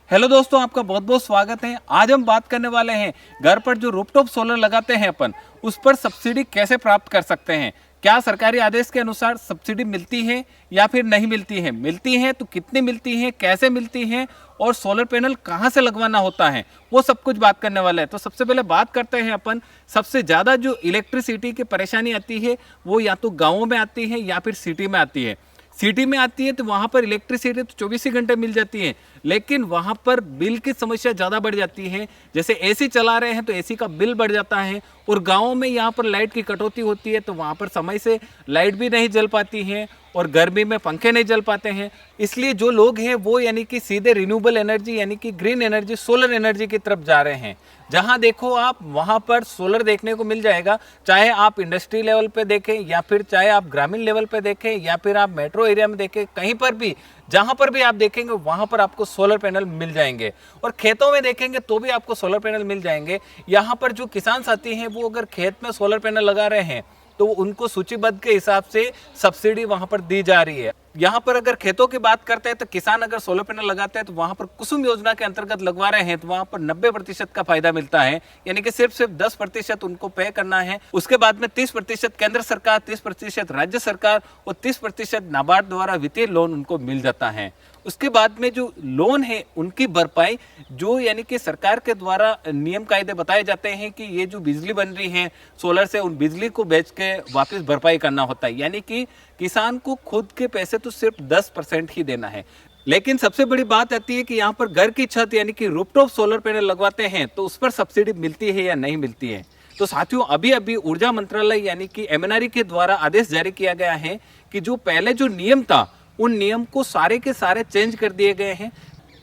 Hello दोस्तों, आपका बहुत बहुत स्वागत है। आज हम बात करने वाले हैं घर पर जो रूफटॉप सोलर लगाते हैं अपन, उस पर सब्सिडी कैसे प्राप्त कर सकते हैं। क्या सरकारी आदेश के अनुसार सब्सिडी मिलती है या फिर नहीं मिलती है तो कितनी मिलती है, कैसे मिलती है और सोलर पैनल कहां से लगवाना होता है, वो सब कुछ बात करने वाला है। तो सबसे पहले बात करते हैं अपन, सबसे ज़्यादा जो इलेक्ट्रिसिटी की परेशानी आती है वो या तो गाँवों में आती है या फिर सिटी में आती है। सिटी में आती है तो वहाँ पर इलेक्ट्रिसिटी तो 24 ही घंटे मिल जाती है, लेकिन वहाँ पर बिल की समस्या ज़्यादा बढ़ जाती है। जैसे एसी चला रहे हैं तो एसी का बिल बढ़ जाता है, और गाँव में यहाँ पर लाइट की कटौती होती है तो वहाँ पर समय से लाइट भी नहीं जल पाती है और गर्मी में पंखे नहीं जल पाते हैं। इसलिए जो लोग हैं वो यानी कि सीधे रिन्यूएबल एनर्जी यानी कि ग्रीन एनर्जी, सोलर एनर्जी की तरफ जा रहे हैं। जहां देखो आप वहां पर सोलर देखने को मिल जाएगा, चाहे आप इंडस्ट्री लेवल पे देखें या फिर चाहे आप ग्रामीण लेवल पे देखें या फिर आप मेट्रो एरिया में देखें, कहीं पर भी जहां पर भी आप देखेंगे वहां पर आपको सोलर पैनल मिल जाएंगे। और खेतों में देखेंगे तो भी आपको सोलर पैनल मिल जाएंगे। यहाँ पर जो किसान साथी हैं वो अगर खेत में सोलर पैनल लगा रहे हैं तो उनको सूचीबद्ध के हिसाब से सब्सिडी वहां पर दी जा रही है। यहाँ पर अगर खेतों की बात करते हैं तो किसान अगर सोलर पैनल लगाते हैं तो वहां पर कुसुम योजना के अंतर्गत लगवा रहे हैं तो वहां पर 90% का फायदा मिलता है, यानी कि सिर्फ 10% उनको पे करना है। उसके बाद में 30% केंद्र सरकार, 30% राज्य सरकार और 30% नाबार्ड द्वारा वित्तीय लोन उनको मिल जाता है। उसके बाद में जो लोन है उनकी भरपाई जो यानी कि सरकार के द्वारा नियम कायदे बताए जाते हैं कि ये जो बिजली बन रही है सोलर से, उन बिजली को बेच के वापस भरपाई करना होता है, यानी कि किसान को खुद के पैसे तो सिर्फ 10% ही देना है। लेकिन सबसे बड़ी बात आती है कि यहाँ पर घर की छत यानी कि रूफटॉप सोलर पैनल लगवाते हैं तो उस पर सब्सिडी मिलती है या नहीं मिलती है। तो साथियों, अभी अभी ऊर्जा मंत्रालय यानी कि MNRE के द्वारा आदेश जारी किया गया है कि जो पहले जो नियम था उन नियम को सारे के सारे चेंज कर दिए गए हैं।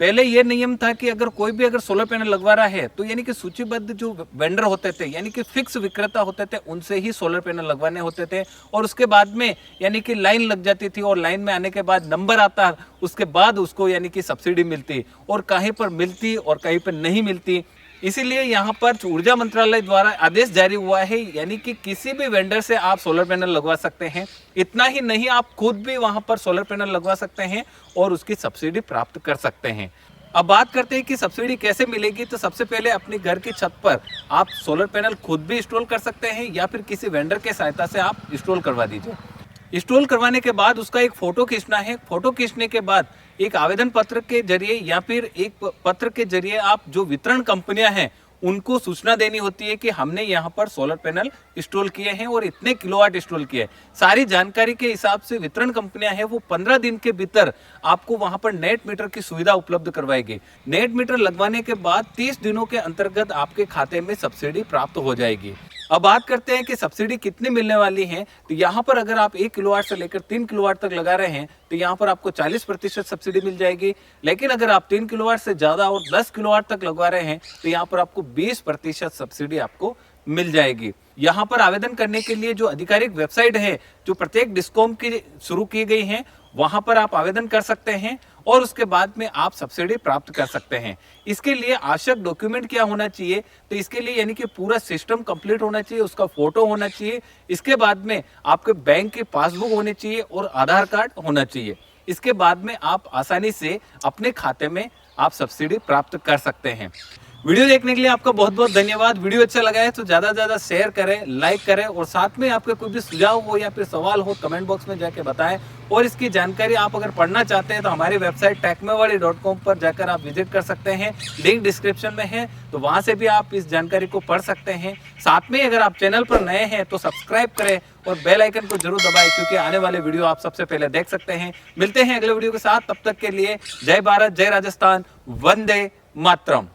पहले ये नियम था कि अगर कोई भी अगर सोलर पैनल लगवा रहा है तो यानी कि सूचीबद्ध जो वेंडर होते थे यानी कि फिक्स विक्रेता होते थे उनसे ही सोलर पैनल लगवाने होते थे, और उसके बाद में यानी कि लाइन लग जाती थी और लाइन में आने के बाद नंबर आता, उसके बाद उसको यानी कि सब्सिडी मिलती, और कहीं पर मिलती और कहीं पर नहीं मिलती। इसीलिए यहाँ पर ऊर्जा मंत्रालय द्वारा आदेश जारी हुआ है, यानी कि किसी भी वेंडर से आप सोलर पैनल लगवा सकते हैं। इतना ही नहीं, आप खुद भी वहाँ पर सोलर पैनल लगवा सकते हैं और उसकी सब्सिडी प्राप्त कर सकते हैं। अब बात करते हैं कि सब्सिडी कैसे मिलेगी। तो सबसे पहले अपने घर की छत पर आप सोलर पैनल खुद भी इंस्टॉल कर सकते हैं या फिर किसी वेंडर के सहायता से आप इंस्टॉल करवा दीजिए। इंस्टॉल करवाने के बाद उसका एक फोटो खींचना है। फोटो खींचने के बाद एक आवेदन पत्र के जरिए या फिर एक पत्र के जरिए आप जो वितरण कंपनियां हैं उनको सूचना देनी होती है कि हमने यहाँ पर सोलर पैनल इंस्टॉल किए हैं और इतने किलोवाट इंस्टॉल किए हैं। सारी जानकारी के हिसाब से वितरण कंपनियां हैं वो 15 दिन के भीतर आपको वहां पर नेट मीटर की सुविधा उपलब्ध करवाएगी। नेट मीटर लगवाने के बाद 30 दिनों के अंतर्गत आपके खाते में सब्सिडी प्राप्त हो जाएगी। अब बात करते हैं कि सब्सिडी कितनी मिलने वाली है। तो यहाँ पर अगर आप 1 किलोवाट से लेकर 3 किलोवाट तक लगा रहे हैं तो यहाँ पर आपको 40% सब्सिडी मिल जाएगी। लेकिन अगर आप 3 किलोवाट से ज्यादा और 10 किलोवाट तक लगवा रहे हैं तो यहाँ पर आपको 20% सब्सिडी आपको मिल जाएगी। यहाँ पर आवेदन करने के लिए जो आधिकारिक वेबसाइट है जो प्रत्येक डिस्कॉम की शुरू की गई है, वहां पर आप आवेदन कर सकते हैं और उसके बाद में आप सब्सिडी प्राप्त कर सकते हैं। इसके लिए आवश्यक डॉक्यूमेंट क्या होना चाहिए, तो इसके लिए यानी कि पूरा सिस्टम कंप्लीट होना चाहिए, उसका फोटो होना चाहिए। इसके बाद में आपके बैंक की पासबुक होनी चाहिए और आधार कार्ड होना चाहिए। इसके बाद में आप आसानी से अपने खाते में आप सब्सिडी प्राप्त कर सकते हैं। वीडियो देखने के लिए आपका बहुत बहुत धन्यवाद। वीडियो अच्छा लगा है तो ज़्यादा से ज़्यादा शेयर करें, लाइक करें, और साथ में आपके कोई भी सुझाव हो या फिर सवाल हो कमेंट बॉक्स में जाके बताएं। और इसकी जानकारी आप अगर पढ़ना चाहते हैं तो हमारी वेबसाइट techmewadi.com पर जाकर आप विजिट कर सकते हैं, लिंक डिस्क्रिप्शन में है, तो वहाँ से भी आप इस जानकारी को पढ़ सकते हैं। साथ में अगर आप चैनल पर नए हैं तो सब्सक्राइब करें और बेल आइकन को जरूर दबाएं, क्योंकि आने वाले वीडियो आप सबसे पहले देख सकते हैं। मिलते हैं अगले वीडियो के साथ, तब तक के लिए जय भारत, जय राजस्थान, वंदे मातरम।